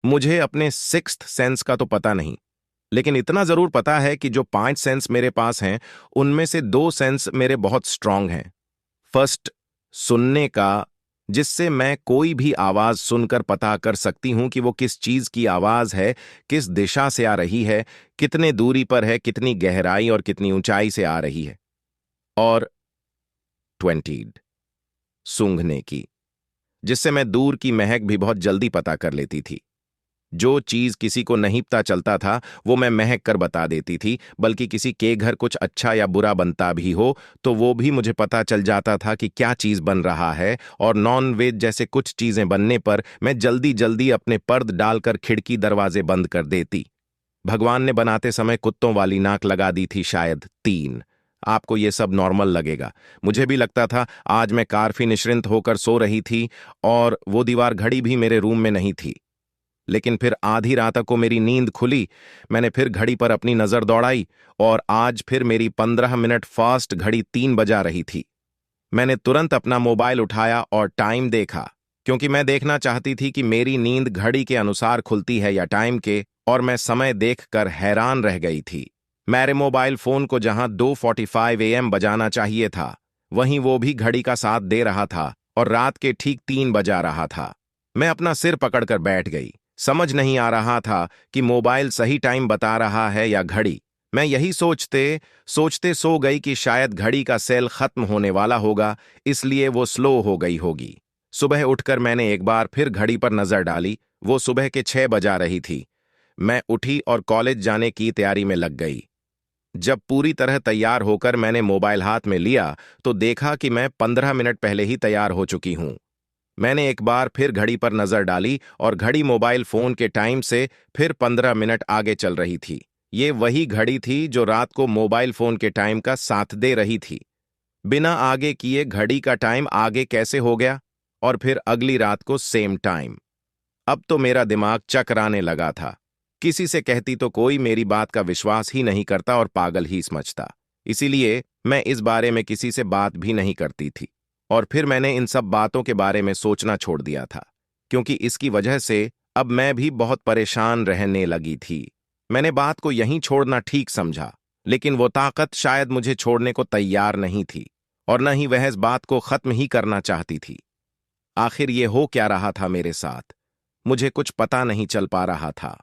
मुझे अपने sixth sense का तो पता नहीं, लेकिन इतना जरूर पता है कि जो 5 सेंस मेरे पास हैं, उनमें से 2 सेंस मेरे बहुत स्ट्रांग हैं। फर्स्ट, सुनने का, जिससे मैं कोई भी आवाज सुनकर पता कर सकती हूं कि वो किस चीज की आवाज है, किस दिशा से आ रही है, कितने दूरी पर है, कितनी गहराई और कितनी ऊंचाई से आ रही है। और 20, सूंघने की, जिससे मैं दूर की महक भी बहुत जल्दी पता कर लेती थी। जो चीज किसी को नहीं पता चलता था वो मैं महक कर बता देती थी, बल्कि किसी के घर कुछ अच्छा या बुरा बनता भी हो तो वो भी मुझे पता चल जाता था कि क्या चीज बन रहा है। और नॉन वेज जैसे कुछ चीजें बनने पर मैं जल्दी जल्दी अपने पर्द डालकर खिड़की दरवाजे बंद कर देती। भगवान ने बनाते समय कुत्तों वाली नाक लगा दी थी, शायद 3। आपको ये सब नॉर्मल लगेगा, मुझे भी लगता था। आज मैं काफी निश्चिंत होकर सो रही थी और वो दीवार घड़ी भी मेरे रूम में नहीं थी। लेकिन फिर आधी रात को मेरी नींद खुली। मैंने फिर घड़ी पर अपनी नजर दौड़ाई और आज फिर मेरी 15 मिनट फास्ट घड़ी 3 बजा रही थी। मैंने तुरंत अपना मोबाइल उठाया और टाइम देखा, क्योंकि मैं देखना चाहती थी कि मेरी नींद घड़ी के अनुसार खुलती है या टाइम के। और मैं समय देखकर हैरान रह गई थी। मेरे मोबाइल फोन को जहां 2:45 AM बजाना चाहिए था, वहीं वो भी घड़ी का साथ दे रहा था और रात के ठीक 3 बजा रहा था। मैं अपना सिर पकड़कर बैठ गई। समझ नहीं आ रहा था कि मोबाइल सही टाइम बता रहा है या घड़ी। मैं यही सोचते सोचते सो गई कि शायद घड़ी का सेल खत्म होने वाला होगा, इसलिए वो स्लो हो गई होगी। सुबह उठकर मैंने एक बार फिर घड़ी पर नजर डाली। वो सुबह के 6 बजा रही थी। मैं उठी और कॉलेज जाने की तैयारी में लग गई। जब पूरी तरह तैयार होकर मैंने मोबाइल हाथ में लिया तो देखा कि मैं 15 मिनट पहले ही तैयार हो चुकी हूं। मैंने एक बार फिर घड़ी पर नजर डाली और घड़ी मोबाइल फोन के टाइम से फिर 15 मिनट आगे चल रही थी। ये वही घड़ी थी जो रात को मोबाइल फोन के टाइम का साथ दे रही थी। बिना आगे किए घड़ी का टाइम आगे कैसे हो गया? और फिर अगली रात को सेम टाइम। अब तो मेरा दिमाग चकराने लगा था। किसी से कहती तो कोई मेरी बात का विश्वास ही नहीं करता और पागल ही समझता। इसीलिए मैं इस बारे में किसी से बात भी नहीं करती थी। और फिर मैंने इन सब बातों के बारे में सोचना छोड़ दिया था, क्योंकि इसकी वजह से अब मैं भी बहुत परेशान रहने लगी थी। मैंने बात को यहीं छोड़ना ठीक समझा, लेकिन वो ताकत शायद मुझे छोड़ने को तैयार नहीं थी, और न ही वह इस बात को खत्म ही करना चाहती थी। आखिर ये हो क्या रहा था मेरे साथ? मुझे कुछ पता नहीं चल पा रहा था।